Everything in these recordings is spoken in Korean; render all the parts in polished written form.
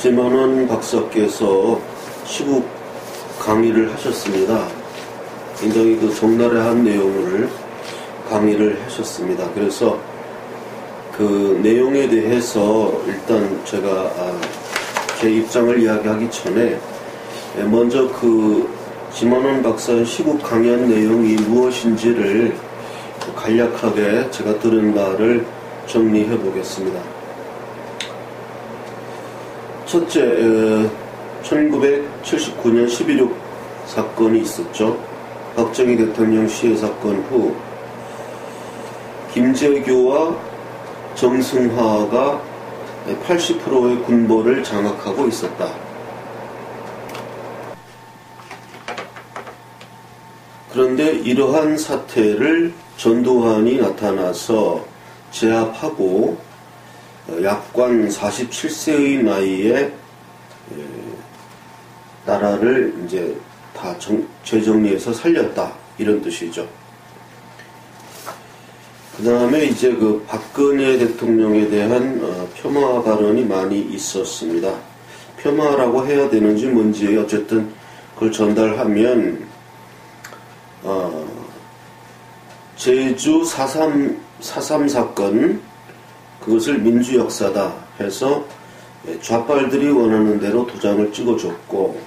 김만원 박사께서 시국 강의를 하셨습니다. 굉장히 그 적나라한 내용을 강의를 하셨습니다. 그래서 그 내용에 대해서 일단 제가 제 입장을 이야기하기 전에 먼저 그 김만원 박사의 시국 강연 내용이 무엇인지를 간략하게 제가 들은 바를 정리해 보겠습니다. 첫째, 1979년 11.6 사건이 있었죠. 박정희 대통령 시해 사건 후 김재규와 정승화가 80%의 군벌을 장악하고 있었다. 그런데 이러한 사태를 전두환이 나타나서 제압하고 약관 47세의 나이에 나라를 이제 다 재정리해서 살렸다, 이런 뜻이죠. 그 다음에 이제 그 박근혜 대통령에 대한 폄하 발언이 많이 있었습니다. 폄하라고 해야 되는지 뭔지 어쨌든 그걸 전달하면 제주 4.3 사건, 그것을 민주 역사다 해서 좌빨들이 원하는 대로 도장을 찍어줬고,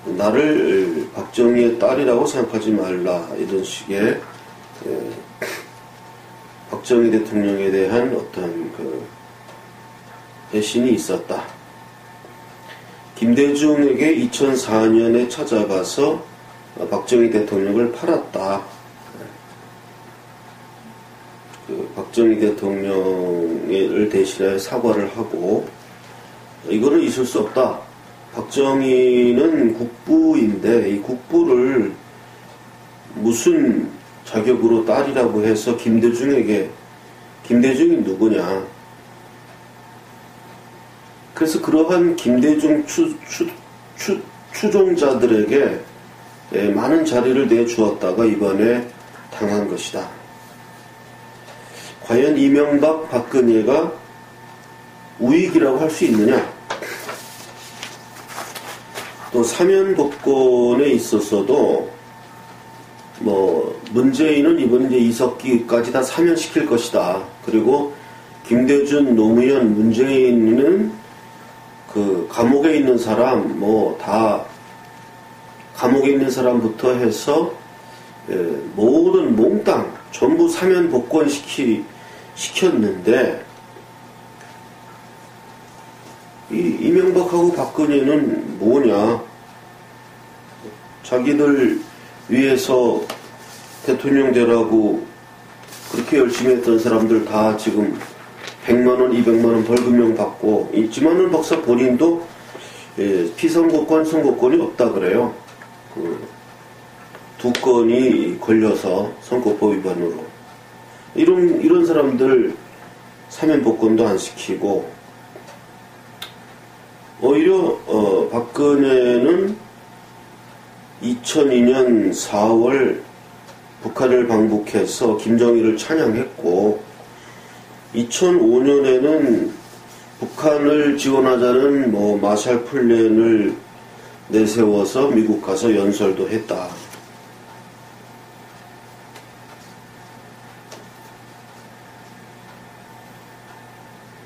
나를 박정희의 딸이라고 생각하지 말라, 이런 식의 박정희 대통령에 대한 어떤 그 배신이 있었다. 김대중에게 2004년에 찾아가서 박정희 대통령을 팔았다. 그 박정희 대통령을 대신해 사과를 하고, 이거는 있을 수 없다. 박정희는 국부인데 이 국부를 무슨 자격으로 딸이라고 해서 김대중이 누구냐. 그래서 그러한 김대중 추종자들에게 많은 자리를 내주었다가 이번에 당한 것이다. 과연 이명박, 박근혜가 우익이라고 할 수 있느냐? 또 사면복권에 있어서도 문재인은 이번 이제 이석기까지 다 사면시킬 것이다. 그리고 김대중, 노무현, 문재인은 그 감옥에 있는 사람 다 감옥에 있는 사람부터 해서 모든 몽땅 전부 사면복권 시켰는데, 이명박하고 박근혜는 뭐냐? 자기들 위해서 대통령 되라고 그렇게 열심히 했던 사람들 다 지금 100만원, 200만원 벌금형 받고, 이 김만원 박사 본인도 피선거권, 선거권이 없다 그래요. 두 건이 걸려서 선거법 위반으로. 이런 사람들 사면복권도 안 시키고, 오히려 박근혜는 2002년 4월 북한을 방북해서 김정일을 찬양했고, 2005년에는 북한을 지원하자는 마샬 플랜을 내세워서 미국 가서 연설도 했다.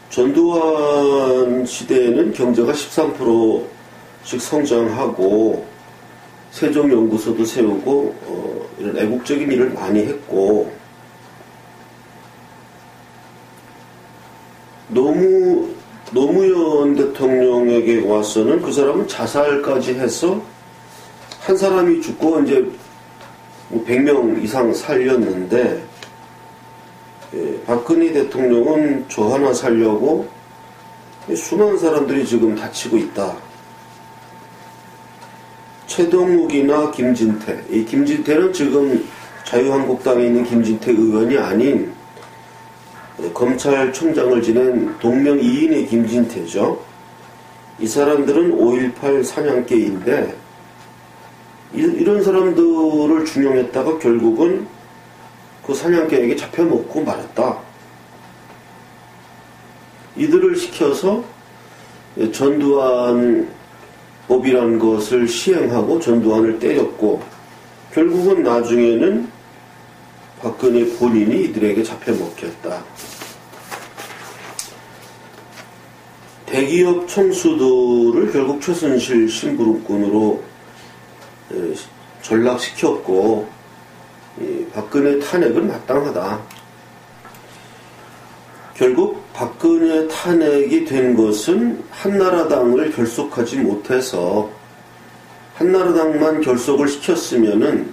전두환 시대에는 경제가 13%씩 성장하고 세종연구소도 세우고 이런 애국적인 일을 많이 했고, 노무현 대통령에게 와서는 그 사람은 자살까지 해서 한 사람이 죽고 이제 100명 이상 살렸는데, 박근혜 대통령은 저 하나 살려고 수많은 사람들이 지금 다치고 있다. 최동욱이나 김진태, 이 김진태는 지금 자유한국당에 있는 김진태 의원이 아닌 검찰총장을 지낸 동명이인의 김진태죠. 이 사람들은 5.18 사냥개인데, 이런 사람들을 중용했다가 결국은 그 사냥개에게 잡혀먹고 말았다. 이들을 시켜서 전두환 법이라는 것을 시행하고 전두환을 때렸고, 결국은 나중에는 박근혜 본인이 이들에게 잡혀먹혔다. 대기업 총수들을 결국 최순실 심부름꾼으로 전락시켰고, 박근혜 탄핵은 마땅하다. 결국 박근혜 탄핵이 된 것은 한나라당을 결속하지 못해서, 한나라당만 결속을 시켰으면은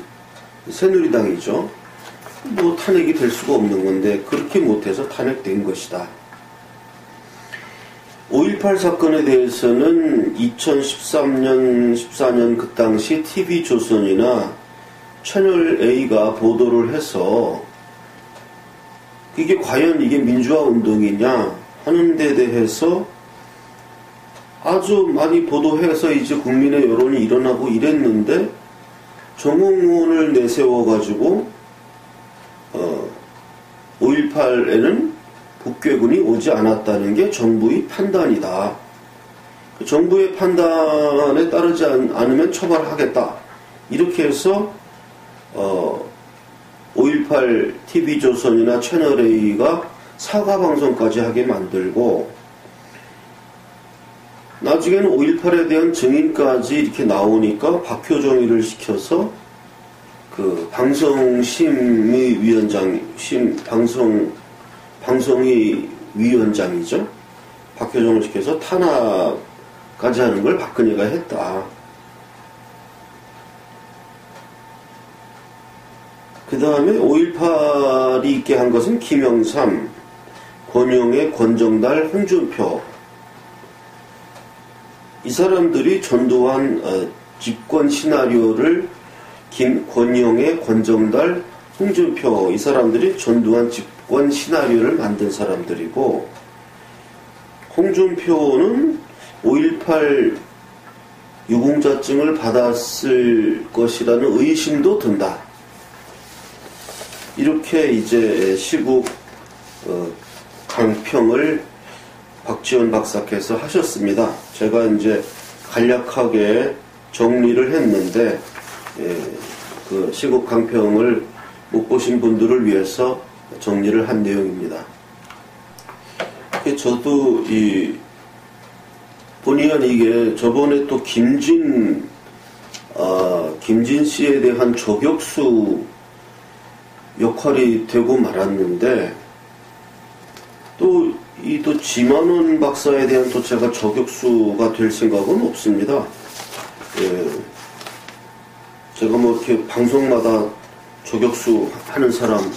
새누리당이죠. 뭐 탄핵이 될 수가 없는 건데 그렇게 못해서 탄핵된 것이다. 5.18 사건에 대해서는 2013년, 14년 그 당시 TV조선이나 채널A가 보도를 해서 이게 과연 이게 민주화 운동이냐 하는 데 대해서 아주 많이 보도해서 이제 국민의 여론이 일어나고 이랬는데, 정홍원을 내세워가지고 5.18에는 북괴군이 오지 않았다는 게 정부의 판단이다. 정부의 판단에 따르지 않으면 처벌하겠다. 이렇게 해서 5.18 TV조선이나 채널A가 사과방송까지 하게 만들고, 나중에는 5.18에 대한 증인까지 이렇게 나오니까 박효정이를 시켜서 그 방송심의위원장, 방송위 위원장이죠. 박효정을 시켜서 탄압까지 하는 걸 박근혜가 했다. 그 다음에 5.18이 있게 한 것은 김영삼, 권영애, 권정달, 홍준표. 이 사람들이 전두환 집권 시나리오를 권영애, 권정달, 홍준표, 이 사람들이 전두환 집권 시나리오를 만든 사람들이고, 홍준표는 5.18 유공자증을 받았을 것이라는 의심도 든다. 이렇게 이제 시국 강평을 박지원 박사께서 하셨습니다. 제가 이제 간략하게 정리를 했는데, 그 시국 강평을 못 보신 분들을 위해서 정리를 한 내용입니다. 저도 본의 아니게 저번에 또 김진 씨에 대한 저격수 역할이 되고 말았는데, 또 지만원 박사에 대한 또 제가 저격수가 될 생각은 없습니다. 제가 뭐 이렇게 방송마다 저격수 하는 사람이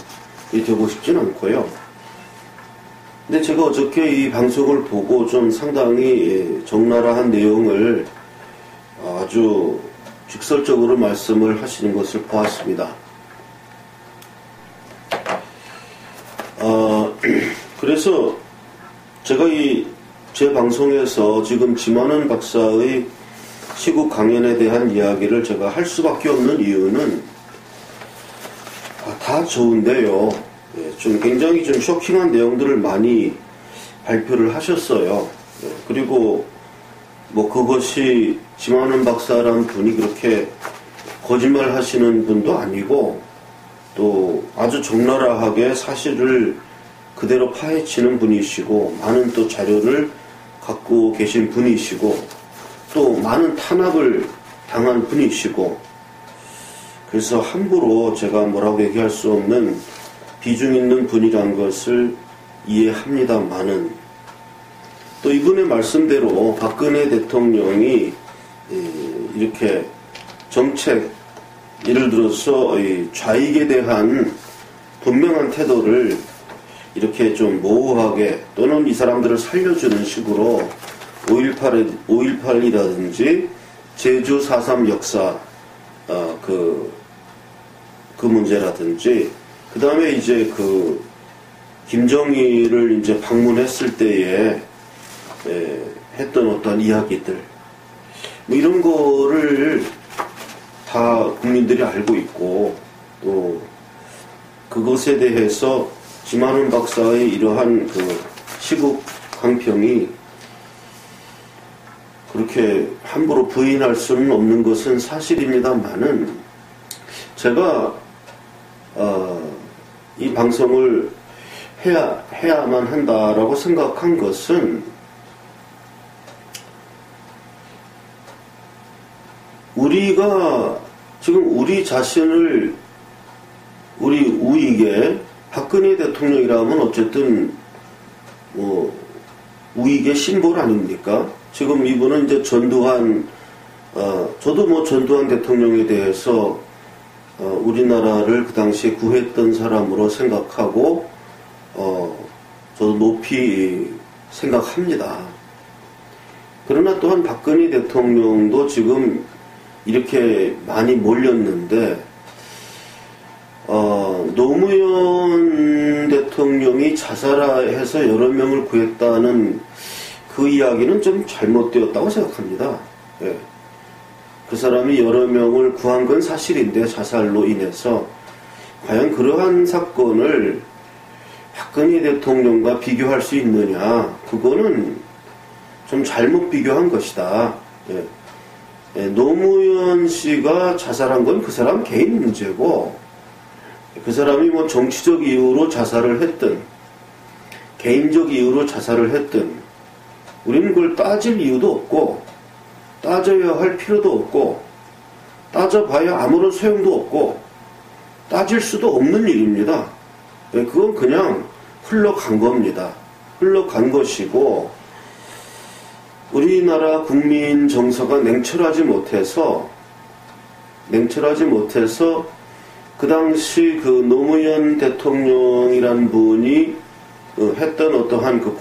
되고 싶진 않고요. 근데 제가 어저께 이 방송을 보고 좀 상당히 적나라한 내용을 아주 직설적으로 말씀을 하시는 것을 보았습니다. 그래서 제가 제 방송에서 지금 지만원 박사의 시국 강연에 대한 이야기를 제가 할 수밖에 없는 이유는 다 좋은데요. 좀 굉장히 좀 쇼킹한 내용들을 많이 발표를 하셨어요. 그리고 뭐 그것이 지만원 박사라는 분이 그렇게 거짓말 하시는 분도 아니고, 또 아주 적나라하게 사실을 그대로 파헤치는 분이시고, 많은 또 자료를 갖고 계신 분이시고, 또 많은 탄압을 당한 분이시고, 그래서 함부로 제가 뭐라고 얘기할 수 없는 비중 있는 분이란 것을 이해합니다만은, 또 이분의 말씀대로 박근혜 대통령이 이렇게 정책, 예를 들어서 좌익에 대한 분명한 태도를 이렇게 좀 모호하게, 또는 이 사람들을 살려주는 식으로 5.18이라든지 제주 4.3 역사 그 문제라든지, 그 다음에 이제 그 김정일을 이제 방문했을 때에 했던 어떤 이야기들, 뭐 이런 거를 다 국민들이 알고 있고, 또 그것에 대해서 지만원 박사의 이러한 그 시국 강평이 그렇게 함부로 부인할 수는 없는 것은 사실입니다만은 제가 이 방송을 해야만 한다라고 생각한 것은 우리가 지금 우리 자신을 우리 우익의 박근혜 대통령이라면 어쨌든 뭐 우익의 심볼 아닙니까? 지금 이분은 이제 전두환 저도 뭐 전두환 대통령에 대해서 우리나라를 그 당시에 구했던 사람으로 생각하고 저도 높이 생각합니다. 그러나 또한 박근혜 대통령도 지금 이렇게 많이 몰렸는데 노무현 대통령이 자살해서 여러 명을 구했다는 그 이야기는 좀 잘못되었다고 생각합니다. 예. 그 사람이 여러 명을 구한 건 사실인데 자살로 인해서 과연 그러한 사건을 박근혜 대통령과 비교할 수 있느냐, 그거는 좀 잘못 비교한 것이다. 예. 예, 노무현 씨가 자살한 건 그 사람 개인 문제고, 그 사람이 뭐 정치적 이유로 자살을 했든 개인적 이유로 자살을 했든 우리는 그걸 따질 이유도 없고 따져야 할 필요도 없고 따져봐야 아무런 소용도 없고 따질 수도 없는 일입니다. 그건 그냥 흘러간 겁니다. 흘러간 것이고 우리나라 국민 정서가 냉철하지 못해서 그 당시 그 노무현 대통령이란 분이 했던 어떠한 그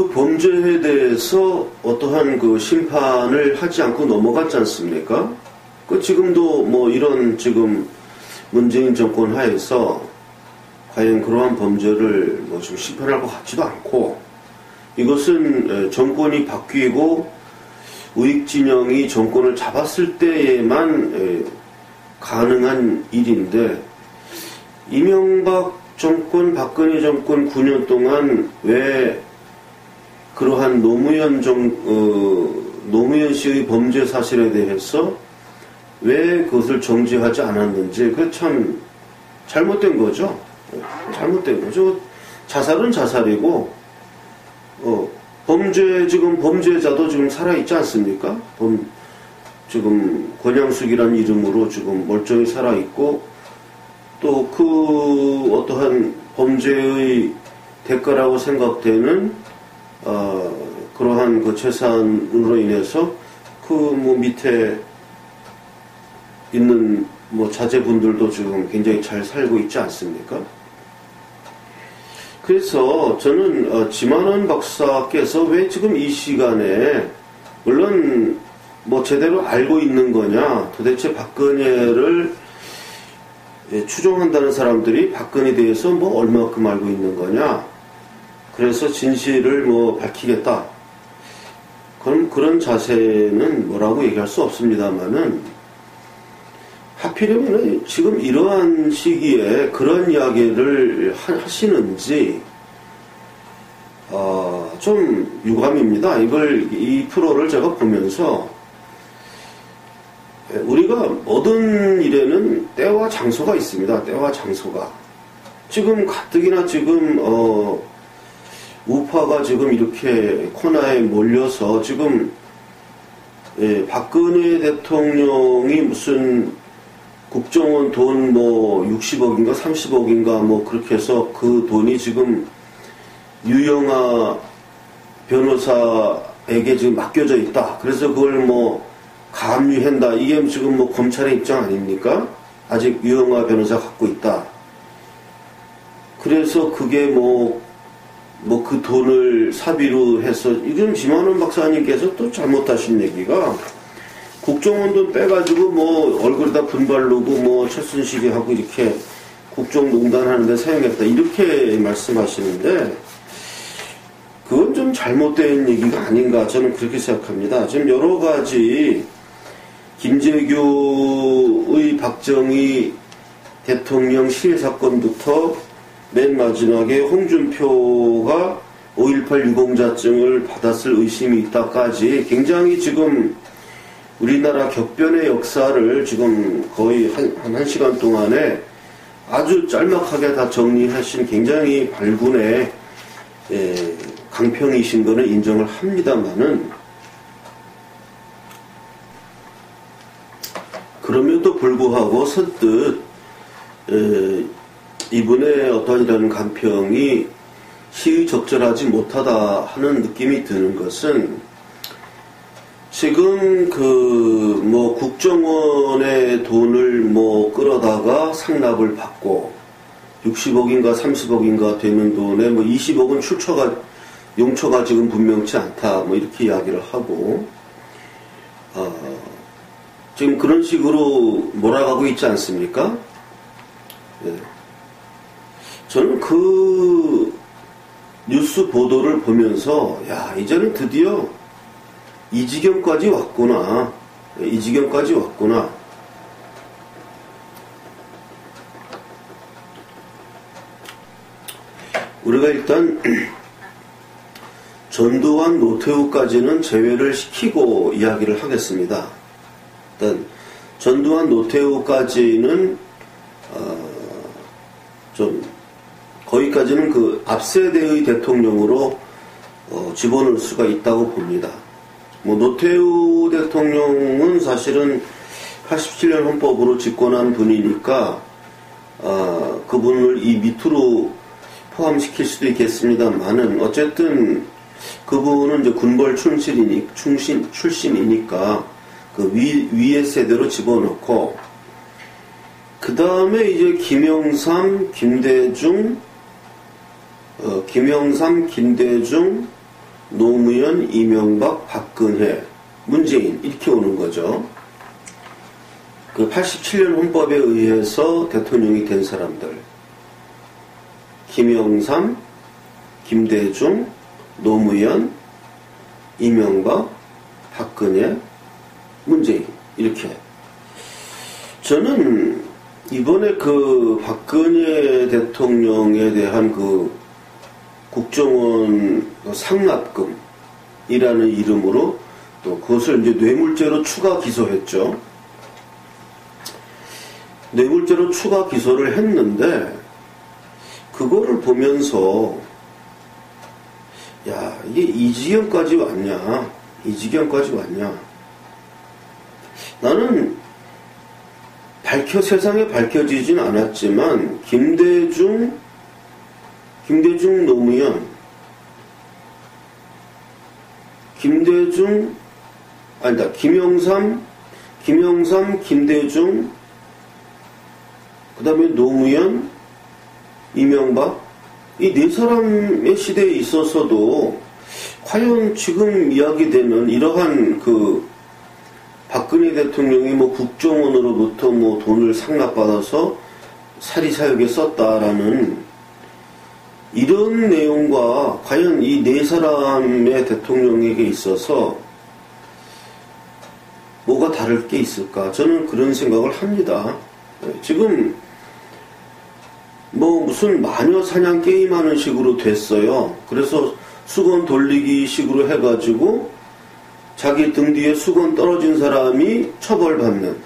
범죄에 대해서 어떠한 그 심판을 하지 않고 넘어갔지 않습니까? 그 지금도 뭐 이런 지금 문재인 정권 하에서 과연 그러한 범죄를 뭐 좀 심판할 것 같지도 않고, 이것은 정권이 바뀌고 우익 진영이 정권을 잡았을 때에만 가능한 일인데, 이명박 정권, 박근혜 정권 9년 동안 왜 그러한 노무현 씨의 범죄 사실에 대해서 왜 그것을 정지하지 않았는지, 그게 참 잘못된 거죠. 잘못된 거죠. 자살은 자살이고, 지금 범죄자도 지금 살아있지 않습니까? 지금 권양숙이라는 이름으로 지금 멀쩡히 살아있고, 또 그 어떠한 범죄의 대가라고 생각되는 그러한 그 재산으로 인해서 그 뭐 밑에 있는 뭐 자제분들도 지금 굉장히 잘 살고 있지 않습니까? 그래서 저는 지만원 박사께서 왜 지금 이 시간에, 물론 뭐 제대로 알고 있는 거냐, 도대체 박근혜를 추종한다는 사람들이 박근혜에 대해서 뭐 얼마큼 알고 있는 거냐, 그래서 진실을 뭐 밝히겠다, 그런 자세는 뭐라고 얘기할 수 없습니다만은, 하필이면 지금 이러한 시기에 그런 이야기를 하시는지 좀 유감입니다. 이 프로를 제가 보면서 우리가 모든 일에는 때와 장소가 있습니다. 때와 장소가. 지금 가뜩이나 지금 우파가 지금 이렇게 코너에 몰려서 지금 박근혜 대통령이 무슨 국정원 돈 뭐 60억인가 30억인가 뭐 그렇게 해서 그 돈이 지금 유영아 변호사에게 지금 맡겨져 있다. 그래서 그걸 뭐 감유한다. 이게 지금 뭐 검찰의 입장 아닙니까? 아직 유영아 변호사 갖고 있다. 그래서 그게 뭐 그 돈을 사비로 해서, 이건 지만원 박사님께서 또 잘못하신 얘기가, 국정원 돈 빼가지고 뭐 얼굴에다 분발르고 뭐 최순실이 하고 이렇게 국정농단 하는데 사용했다, 이렇게 말씀하시는데, 그건 좀 잘못된 얘기가 아닌가, 저는 그렇게 생각합니다. 지금 여러 가지 김재규의 박정희 대통령 시해 사건부터 맨 마지막에 홍준표가 5.18 유공자증을 받았을 의심이 있다까지 굉장히 지금 우리나라 격변의 역사를 지금 거의 한 시간 동안에 아주 짤막하게 다 정리하신 굉장히 발군의 강평이신 거는 인정을 합니다만은, 그럼에도 불구하고 선뜻 이분의 어떠한 이런 강평이 시의적절하지 못하다 하는 느낌이 드는 것은, 지금 국정원의 돈을 끌어다가 상납을 받고 60억인가 30억인가 되는 돈에 20억은 용처가 지금 분명치 않다 이렇게 이야기를 하고, 지금 그런 식으로 몰아가고 있지 않습니까? 네. 저는 그 뉴스 보도를 보면서 이제는 드디어 이 지경까지 왔구나. 이 지경까지 왔구나. 우리가 일단 전두환, 노태우까지는 제외를 시키고 이야기를 하겠습니다. 일단 전두환, 노태우까지는 좀 거기까지는 그 앞세대의 대통령으로 집어넣을 수가 있다고 봅니다. 노태우 대통령은 사실은 87년 헌법으로 집권한 분이니까 그분을 이 밑으로 포함시킬 수도 있겠습니다만은, 어쨌든 그분은 이제 군벌 출신이니까 그 위의 세대로 집어넣고, 그 다음에 이제 김영삼, 김대중, 노무현, 이명박, 박근혜, 문재인 이렇게 오는 거죠. 그 87년 헌법에 의해서 대통령이 된 사람들, 김영삼, 김대중, 노무현, 이명박, 박근혜, 문재인 이렇게. 저는 이번에 그 박근혜 대통령에 대한 그 국정원 상납금이라는 이름으로 또 그것을 이제 뇌물죄로 추가 기소했죠. 뇌물죄로 추가 기소를 했는데, 그거를 보면서 이게 이 지경까지 왔냐, 이 지경까지 왔냐. 나는 세상에 밝혀지진 않았지만 김대중, 노무현, 김영삼, 김대중, 그 다음에 노무현, 이명박, 이 네 사람의 시대에 있어서도 과연 지금 이야기되는 이러한 그 박근혜 대통령이 국정원으로부터 돈을 상납받아서 사리사욕에 썼다라는 이런 내용과 과연 이 네 사람의 대통령에게 있어서 뭐가 다를 게 있을까? 저는 그런 생각을 합니다. 지금 무슨 마녀 사냥 게임하는 식으로 됐어요. 그래서 수건 돌리기 식으로 해가지고 자기 등 뒤에 수건 떨어진 사람이 처벌받는.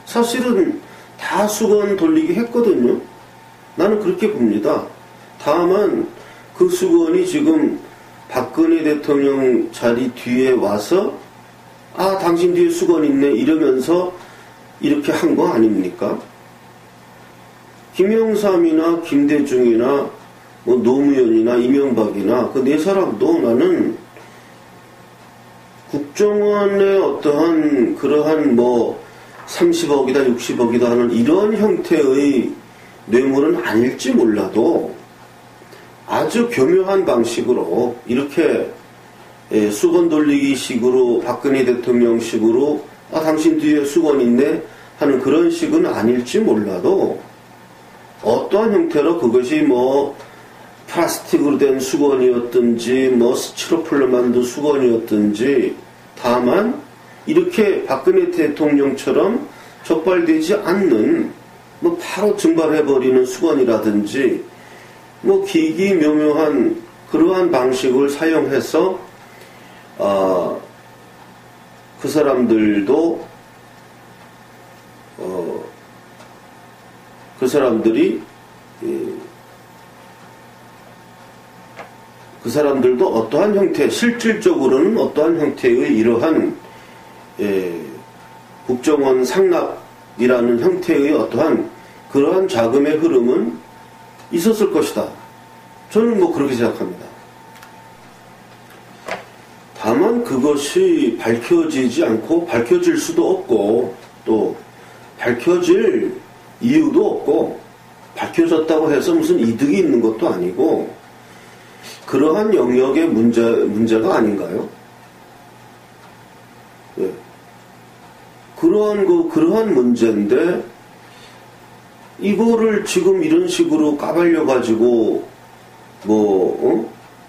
사실은 다 수건 돌리기 했거든요. 나는 그렇게 봅니다. 다만 그 수건이 지금 박근혜 대통령 자리 뒤에 와서 당신 뒤에 수건 있네 이러면서 이렇게 한 거 아닙니까? 김영삼이나 김대중이나 노무현이나 이명박이나 그 네 사람도 나는 국정원의 어떠한 그러한 30억이다 60억이다 하는 이런 형태의 뇌물은 아닐지 몰라도 아주 교묘한 방식으로 이렇게 수건 돌리기 식으로 박근혜 대통령 식으로 당신 뒤에 수건 있네 하는 그런 식은 아닐지 몰라도 어떠한 형태로 그것이 플라스틱으로 된 수건이었든지 스티로폴로 만든 수건이었든지, 다만 이렇게 박근혜 대통령처럼 적발되지 않는 바로 증발해버리는 수건이라든지 기기묘묘한 그러한 방식을 사용해서 그 사람들도 그 사람들도 어떠한 형태, 실질적으로는 어떠한 형태의 이러한 국정원 상납이라는 형태의 어떠한 그러한 자금의 흐름은 있었을 것이다. 저는 뭐 그렇게 생각합니다. 다만 그것이 밝혀지지 않고 밝혀질 수도 없고 또 밝혀질 이유도 없고 밝혀졌다고 해서 무슨 이득이 있는 것도 아니고 그러한 영역의 문제가 아닌가요? 네. 그러한 문제인데 이거를 지금 이런 식으로 까발려가지고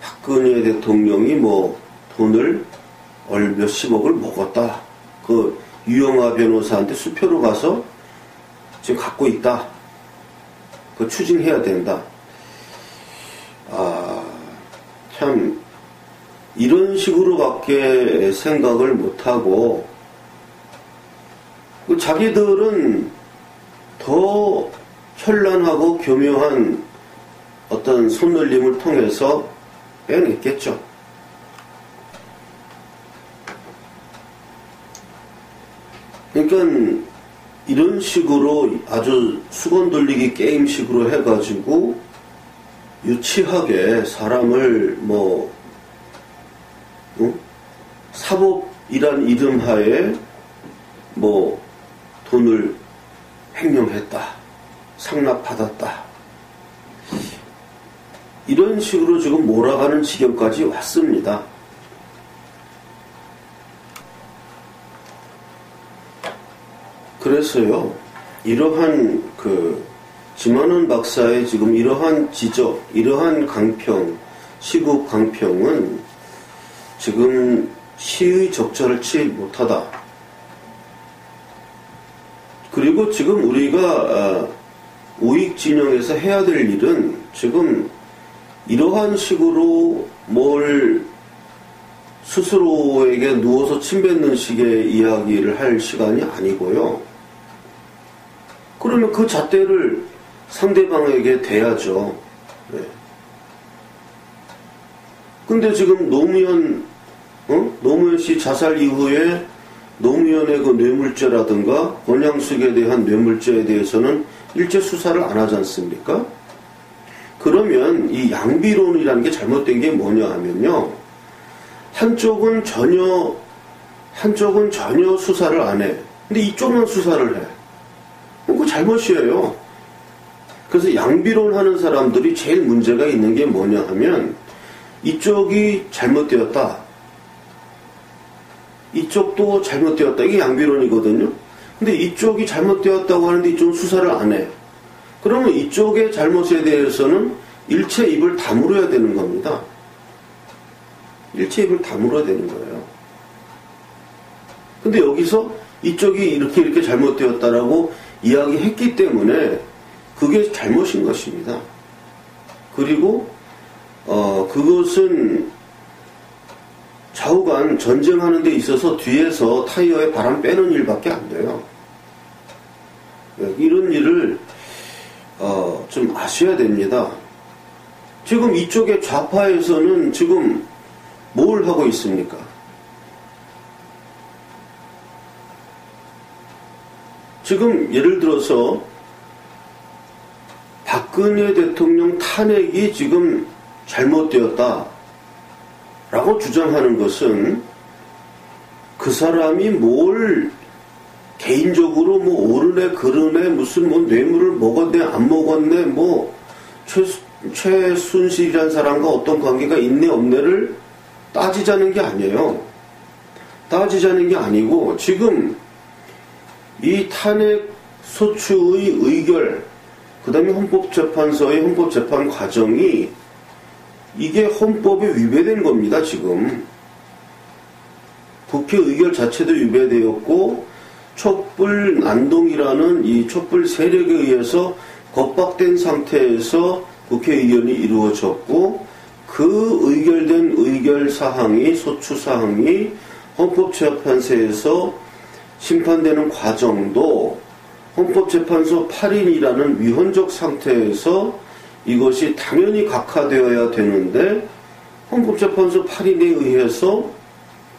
박근혜 대통령이 돈을 몇십억을 먹었다. 그 유영아 변호사한테 수표로 가서 지금 갖고 있다. 그 추징해야 된다. 참 이런 식으로밖에 생각을 못하고 자기들은 더 현란하고 교묘한 어떤 손놀림을 통해서 빼냈겠죠. 그러니까 이런 식으로 아주 수건 돌리기 게임식으로 해가지고 유치하게 사람을 사법이란 이름 하에 돈을 횡령했다, 상납받았다, 이런 식으로 지금 몰아가는 지경까지 왔습니다. 그래서요, 이러한 지만원 박사의 지금 이러한 지적, 이러한 강평, 시국 강평은 지금 시의 적절치 치 못하다. 그리고 지금 우리가 우익 진영에서 해야 될 일은 지금 이러한 식으로 뭘 스스로에게 누워서 침뱉는 식의 이야기를 할 시간이 아니고요. 그러면 그 잣대를 상대방에게 대야죠. 네. 근데 지금 노무현 씨 자살 이후에 노무현의 그 뇌물죄라든가 권양숙에 대한 뇌물죄에 대해서는 일제 수사를 안 하지 않습니까? 그러면 이 양비론이라는 게 잘못된 게 뭐냐 하면요. 한쪽은 전혀 수사를 안 해. 근데 이쪽만 수사를 해. 그거 잘못이에요. 그래서 양비론 하는 사람들이 제일 문제가 있는 게 뭐냐 하면 이쪽이 잘못되었다. 이쪽도 잘못되었다. 이게 양비론이거든요. 근데 이쪽이 잘못되었다고 하는데 이쪽은 수사를 안 해. 그러면 이쪽의 잘못에 대해서는 일체 입을 다물어야 되는 겁니다. 일체 입을 다물어야 되는 거예요. 근데 여기서 이쪽이 이렇게 잘못되었다라고 이야기했기 때문에 그게 잘못인 것입니다. 그리고 그것은 좌우간 전쟁하는 데 있어서 뒤에서 타이어에 바람 빼는 일밖에 안 돼요. 이런 일을 좀 아셔야 됩니다. 지금 이쪽의 좌파에서는 지금 뭘 하고 있습니까? 지금 예를 들어서 박근혜 대통령 탄핵이 지금 잘못되었다 라고 주장하는 것은 그 사람이 뭘 개인적으로 오르네 그르네 무슨 뇌물을 먹었네 안 먹었네 최순실이라는 사람과 어떤 관계가 있네 없네를 따지자는 게 아니에요. 따지자는 게 아니고 지금 이 탄핵 소추의 의결 그 다음에 헌법재판소의 헌법재판 과정이 이게 헌법에 위배된 겁니다. 지금 국회 의결 자체도 위배되었고 촛불 난동이라는 이 촛불 세력에 의해서 겁박된 상태에서 국회 의견이 이루어졌고 그 의결된 의결사항이, 소추사항이 헌법재판소에서 심판되는 과정도 헌법재판소 8인이라는 위헌적 상태에서 이것이 당연히 각하되어야 되는데 헌법재판소 8인에 의해서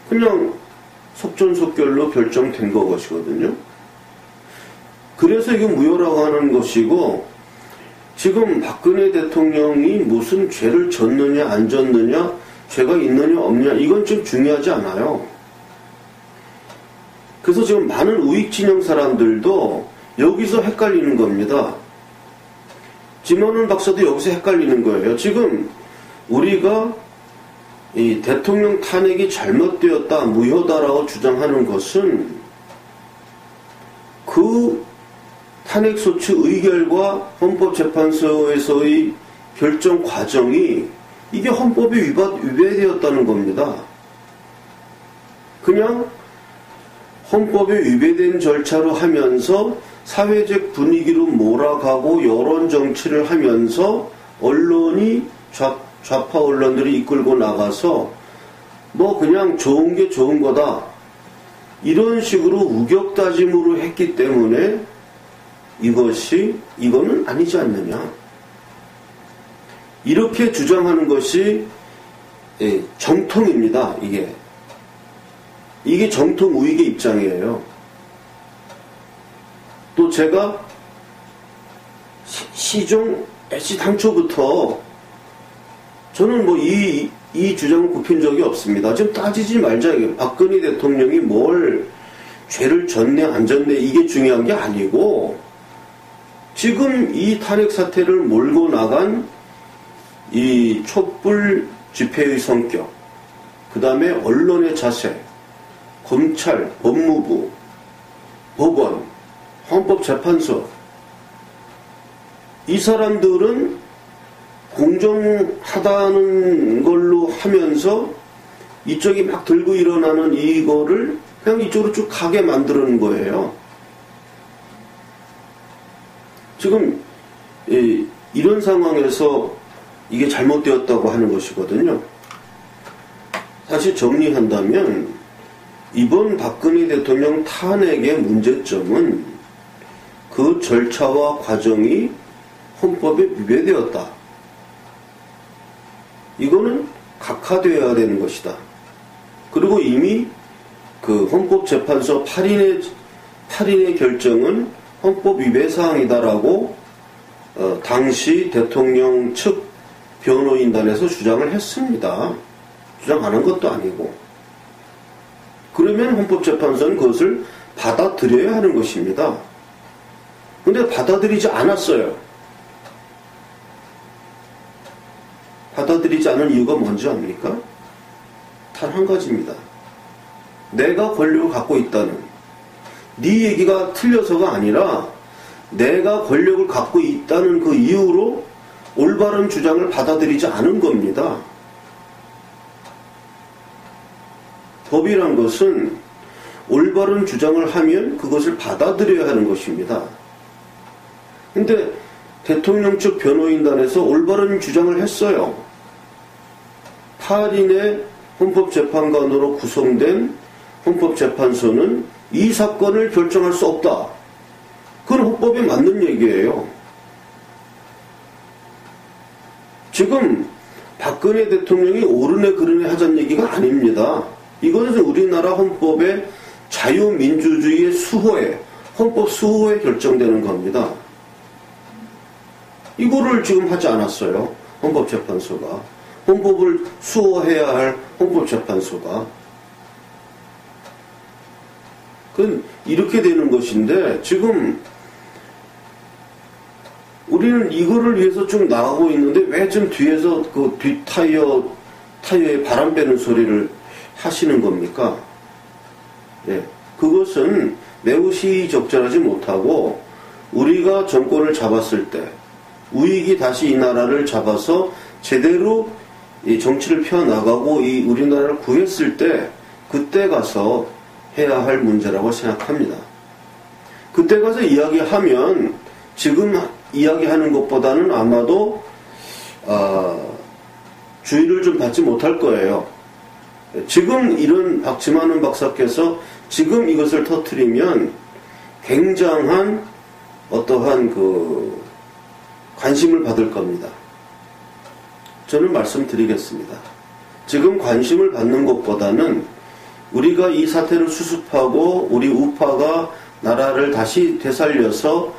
그냥 속전속결로 결정된 것이거든요. 그래서 이게 무효라고 하는 것이고, 지금 박근혜 대통령이 무슨 죄를 졌느냐 안 졌느냐, 죄가 있느냐 없느냐, 이건 좀 중요하지 않아요. 그래서 지금 많은 우익진영 사람들도 여기서 헷갈리는 겁니다. 김원훈 박사도 여기서 헷갈리는 거예요. 지금 우리가 이 대통령 탄핵이 잘못되었다, 무효다라고 주장하는 것은 그 탄핵소추 의결과 헌법재판소에서의 결정 과정이 이게 헌법에 위배되었다는 겁니다. 그냥 헌법에 위배된 절차로 하면서 사회적 분위기로 몰아가고 여론 정치를 하면서 언론이 좌파 언론들이 이끌고 나가서 뭐 그냥 좋은 게 좋은 거다, 이런 식으로 우격다짐으로 했기 때문에 이거는 아니지 않느냐, 이렇게 주장하는 것이 정통입니다. 이게 정통 우익의 입장이에요. 또 제가 시종 당초부터 저는 뭐 이 주장을 굽힌 적이 없습니다. 지금 따지지 말자. 박근혜 대통령이 뭘 죄를 졌네 안 졌네 이게 중요한 게 아니고, 지금 이 탄핵 사태를 몰고 나간 이 촛불 집회의 성격, 그 다음에 언론의 자세, 검찰, 법무부, 법원, 헌법재판소, 이 사람들은 공정하다는 걸로 하면서 이쪽이 막 들고 일어나는 이거를 그냥 이쪽으로 쭉 가게 만드는 거예요. 지금 이런 상황에서 이게 잘못되었다고 하는 것이거든요. 사실 정리한다면 이번 박근혜 대통령 탄핵의 문제점은 그 절차와 과정이 헌법에 위배되었다. 이거는 각하되어야 되는 것이다. 그리고 이미 그 헌법재판소 8인의 결정은 헌법 위배 사항이다라고 당시 대통령 측 변호인단에서 주장을 했습니다. 주장 안 한 것도 아니고. 그러면 헌법재판소는 그것을 받아들여야 하는 것입니다. 근데 받아들이지 않았어요. 받아들이지 않은 이유가 뭔지 압니까? 단 한 가지입니다. 내가 권력을 갖고 있다는, 네 얘기가 틀려서가 아니라 내가 권력을 갖고 있다는 그 이유로 올바른 주장을 받아들이지 않은 겁니다. 법이란 것은 올바른 주장을 하면 그것을 받아들여야 하는 것입니다. 근데 대통령 측 변호인단에서 올바른 주장을 했어요. 8인의 헌법재판관으로 구성된 헌법재판소는 이 사건을 결정할 수 없다. 그건 헌법에 맞는 얘기예요. 지금 박근혜 대통령이 옳으네 그르네 하자는 얘기가 아닙니다. 이것은 우리나라 헌법의 자유민주주의의 수호에, 헌법 수호에 결정되는 겁니다. 이거를 지금 하지 않았어요. 헌법재판소가. 헌법을 수호해야 할 헌법재판소가. 그건 이렇게 되는 것인데, 지금 우리는 이거를 위해서 쭉 나가고 있는데 왜 좀 뒤에서 그 뒷 타이어에 바람 빼는 소리를 하시는 겁니까? 예. 그것은 매우 시의적절하지 못하고, 우리가 정권을 잡았을 때 우익이 다시 이 나라를 잡아서 제대로 이 정치를 펴나가고 이 우리나라를 구했을 때 그때 가서 해야 할 문제라고 생각합니다. 그때 가서 이야기하면 지금 이야기하는 것보다는 아마도 주의를 좀 받지 못할 거예요. 지금 이런 박지만원 박사께서 지금 이것을 터뜨리면 굉장한 어떠한 그 관심을 받을 겁니다. 저는 말씀드리겠습니다. 지금 관심을 받는 것보다는 우리가 이 사태를 수습하고 우리 우파가 나라를 다시 되살려서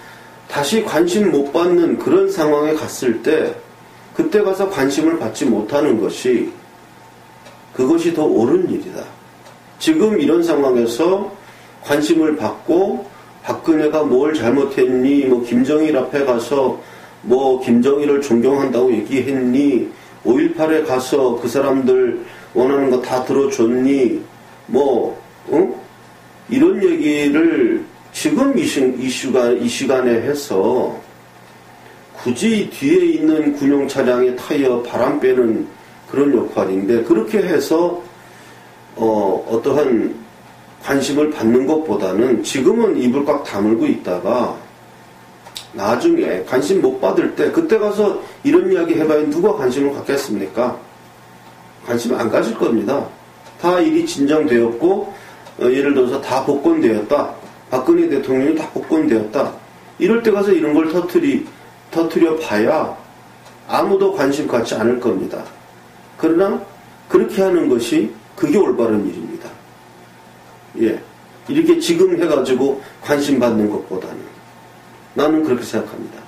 다시 관심 못 받는 그런 상황에 갔을 때 그때 가서 관심을 받지 못하는 것이 그것이 더 옳은 일이다. 지금 이런 상황에서 관심을 받고 박근혜가 뭘 잘못했니, 뭐 김정일 앞에 가서 뭐 김정일을 존경한다고 얘기했니, 5.18에 가서 그 사람들 원하는 거 다 들어줬니, 이런 얘기를 지금 이 시간에 해서 굳이 뒤에 있는 군용 차량의 타이어 바람 빼는 그런 역할인데 그렇게 해서 어떠한 관심을 받는 것보다는 지금은 입을 꽉 다물고 있다가 나중에 관심 못 받을 때 그때 가서 이런 이야기 해봐야 누가 관심을 갖겠습니까? 관심 안 가질 겁니다. 다 일이 진정되었고 예를 들어서 다 복권되었다. 박근혜 대통령이 다 복권되었다. 이럴 때 가서 이런 걸 터뜨려 봐야 아무도 관심 갖지 않을 겁니다. 그러나 그렇게 하는 것이 그게 올바른 일입니다. 예, 이렇게 지금 해가지고 관심 받는 것보다는 나는 그렇게 생각합니다.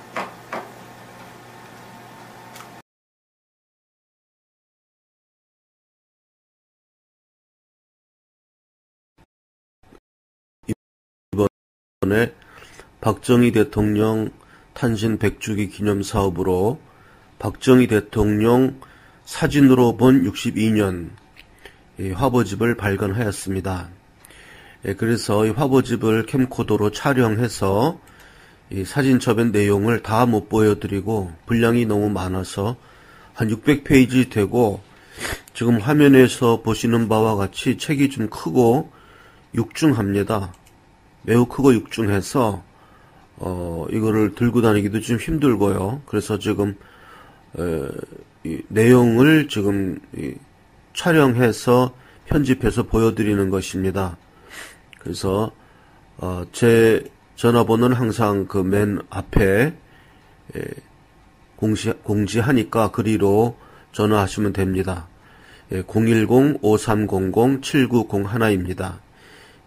이번에 박정희 대통령 탄신 100주기 기념 사업으로 박정희 대통령 사진으로 본 62년 화보집을 발견하였습니다. 그래서 이 화보집을 캠코더로 촬영해서 이 사진첩의 내용을 다 못 보여드리고 분량이 너무 많아서 한 600페이지 되고 지금 화면에서 보시는 바와 같이 책이 좀 크고 육중합니다. 매우 크고 육중해서 이거를 들고 다니기도 좀 힘들고요. 그래서 지금 이 내용을 지금 촬영해서 편집해서 보여드리는 것입니다. 그래서 제 전화번호는 항상 그 맨 앞에 공지하니까 그리로 전화하시면 됩니다. 010-5300-7901입니다.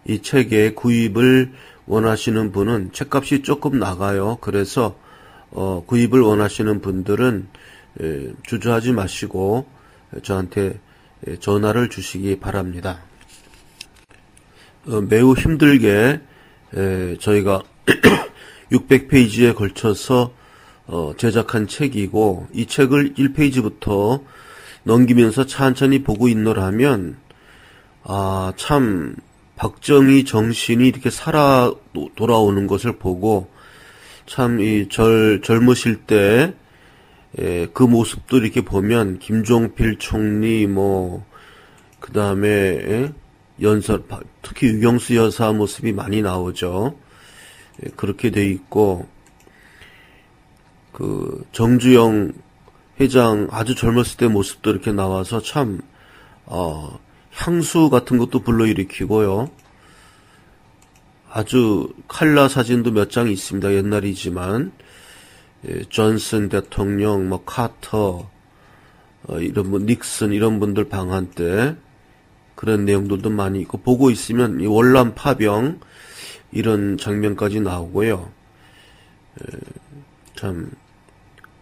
이 책의 구입을 원하시는 분은 책값이 조금 나가요. 그래서 구입을 원하시는 분들은 주저하지 마시고 저한테 전화를 주시기 바랍니다. 매우 힘들게 저희가 600페이지에 걸쳐서 제작한 책이고 이 책을 1페이지부터 넘기면서 천천히 보고 있노라면 참 박정희 정신이 이렇게 살아 돌아오는 것을 보고 참 이 젊으실 때 그 모습도 이렇게 보면 김종필 총리 그 다음에 특히 유경수 여사 모습이 많이 나오죠. 그렇게 돼 있고 그 정주영 회장 아주 젊었을 때 모습도 이렇게 나와서 참 향수 같은 것도 불러일으키고요. 아주 칼라 사진도 몇 장 있습니다. 옛날이지만 존슨 대통령, 카터, 이런 닉슨 이런 분들 방한 때 그런 내용들도 많이 있고 보고 있으면 이 월남 파병 이런 장면까지 나오고요. 참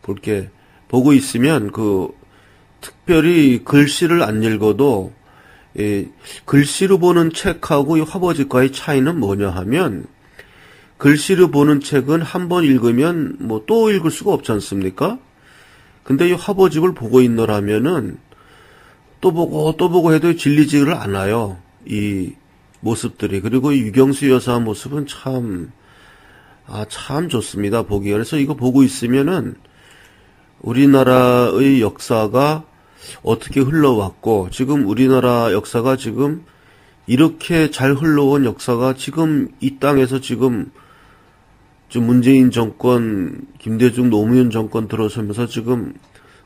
볼게 보고 있으면 특별히 글씨를 안 읽어도 글씨로 보는 책하고 이 화보집과의 차이는 뭐냐 하면 글씨로 보는 책은 한 번 읽으면 또 읽을 수가 없지 않습니까? 근데 이 화보집을 보고 있노라면은 또 보고 해도 질리지를 않아요. 이 모습들이. 그리고 이 유경수 여사 모습은 참 좋습니다. 보기가. 그래서 이거 보고 있으면은 우리나라의 역사가 어떻게 흘러왔고 지금 우리나라 역사가 지금 이렇게 잘 흘러온 역사가 지금 이 땅에서 지금 문재인 정권, 김대중 노무현 정권 들어서면서 지금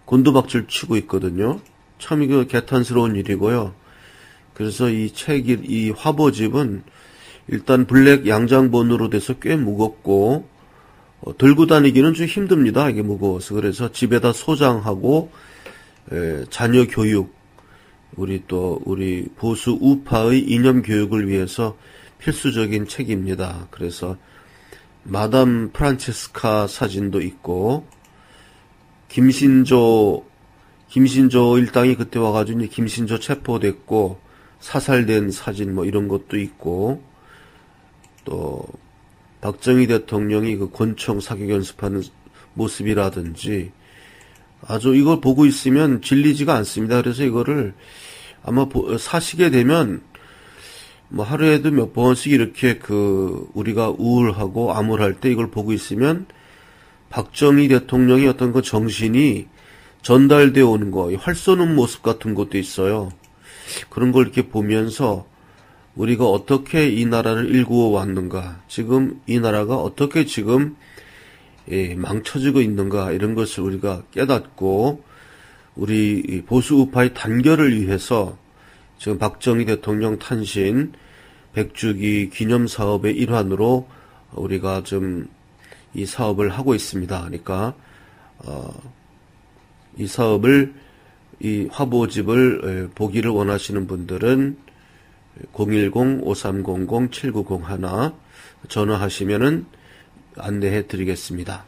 곤두박질 치고 있거든요. 참 이거 개탄스러운 일이고요. 그래서 이 화보집은 일단 블랙 양장본으로 돼서 꽤 무겁고, 들고 다니기는 좀 힘듭니다. 이게 무거워서. 그래서 집에다 소장하고, 자녀 교육, 우리 보수 우파의 이념 교육을 위해서 필수적인 책입니다. 그래서 마담 프란체스카 사진도 있고, 김신조 일당이 그때 와가지고 김신조 체포됐고 사살된 사진 이런 것도 있고, 또 박정희 대통령이 그 권총 사격 연습하는 모습이라든지 아주 이걸 보고 있으면 질리지가 않습니다. 그래서 이거를 아마 사시게 되면 하루에도 몇 번씩 이렇게 우리가 우울하고 암울할 때 이걸 보고 있으면 박정희 대통령의 어떤 그 정신이 전달되어 오는 거, 활 쏘는 모습 같은 것도 있어요. 그런 걸 이렇게 보면서 우리가 어떻게 이 나라를 일구어 왔는가, 지금 이 나라가 어떻게 지금 망쳐지고 있는가, 이런 것을 우리가 깨닫고 우리 보수 우파의 단결을 위해서 지금 박정희 대통령 탄신 100주기 기념 사업의 일환으로 우리가 좀 이 사업을 하고 있습니다. 그러니까 이 사업을, 이 화보집을 보기를 원하시는 분들은 010-5300-7901 전화하시면은 안내해 드리겠습니다.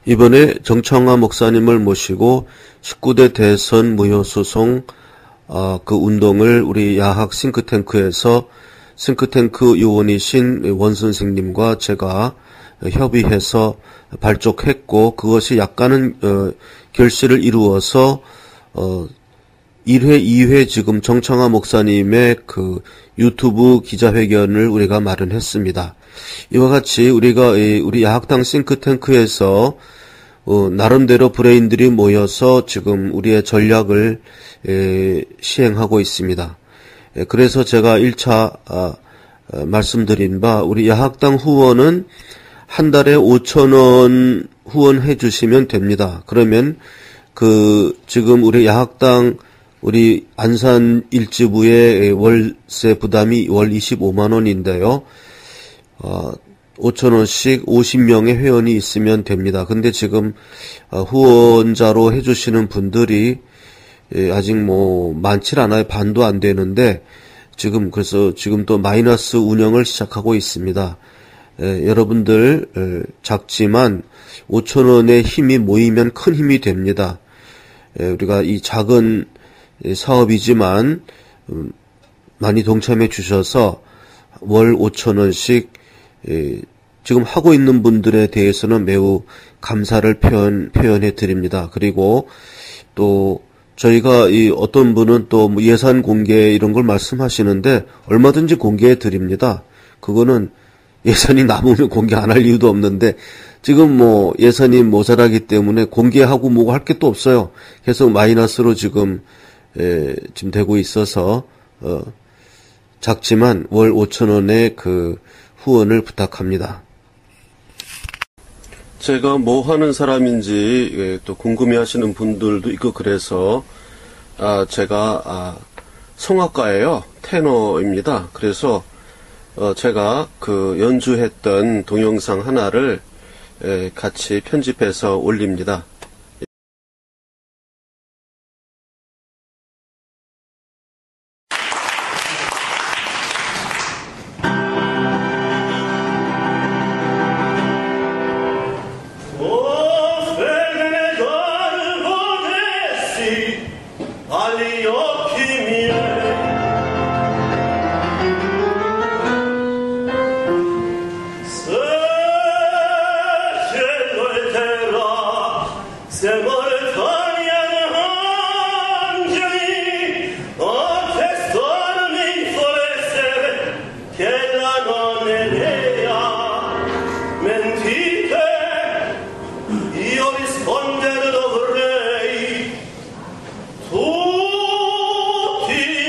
이번에 정청화 목사님을 모시고 19대 대선 무효소송 그 운동을 우리 야학 싱크탱크에서 싱크탱크 요원이신 원 선생님과 제가 협의해서 발족했고, 그것이 약간은 결실을 이루어서 1회, 2회 지금 정창화 목사님의 그 유튜브 기자회견을 우리가 마련했습니다. 이와 같이 우리가 우리 야학당 싱크탱크에서 나름대로 브레인들이 모여서 지금 우리의 전략을 시행하고 있습니다. 그래서 제가 1차 말씀드린 바, 우리 야학당 후원은 한 달에 5,000원 후원해 주시면 됩니다. 그러면 지금 우리 야학당 우리 안산 일지부의 월세 부담이 월 25만 원인데요. 5,000원씩 50명의 회원이 있으면 됩니다. 근데 지금 후원자로 해주시는 분들이 아직 많지 않아요. 반도 안 되는데 그래서 지금 또 마이너스 운영을 시작하고 있습니다. 여러분들 작지만 5,000원의 힘이 모이면 큰 힘이 됩니다. 우리가 이 작은 사업이지만 많이 동참해 주셔서 월 5,000원씩 지금 하고 있는 분들에 대해서는 매우 감사를 표현해 드립니다. 그리고 또 저희가 어떤 분은 또 예산 공개 이런 걸 말씀하시는데 얼마든지 공개해 드립니다. 그거는 예산이 남으면 공개 안 할 이유도 없는데 지금 예산이 모자라기 때문에 공개하고 뭐고 할 게 또 없어요. 계속 마이너스로 지금 되고 있어서 작지만 월 5,000원의 그 후원을 부탁합니다. 제가 뭐 하는 사람인지 또 궁금해하시는 분들도 있고 그래서 제가 성악가예요. 테너입니다. 그래서 제가 그 연주했던 동영상 하나를 같이 편집해서 올립니다. Tutti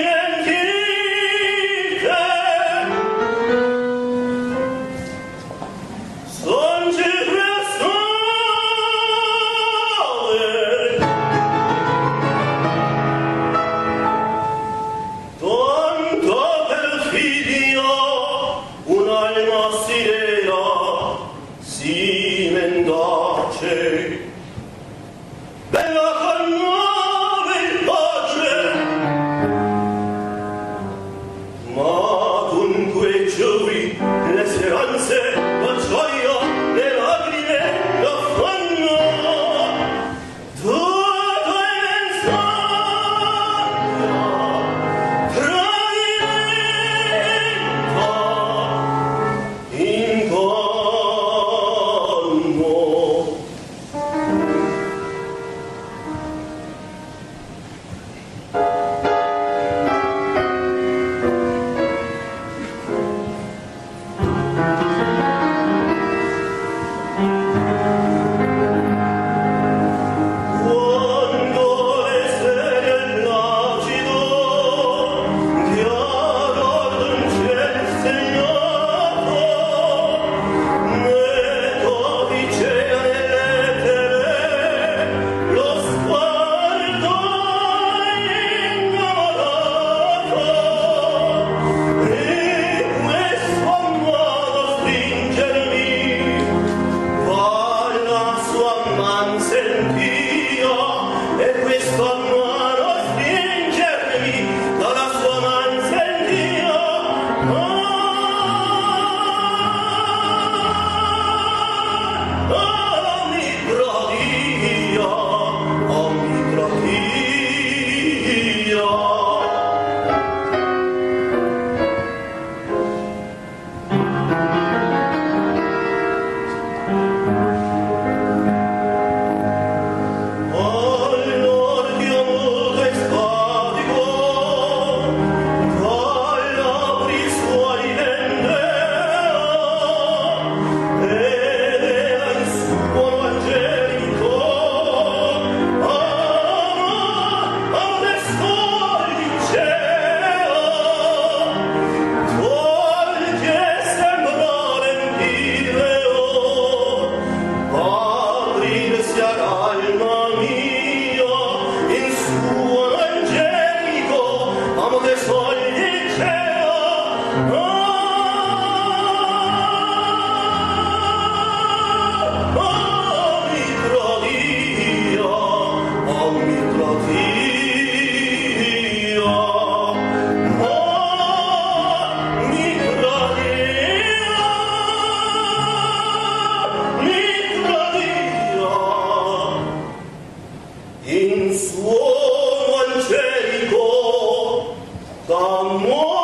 쌍모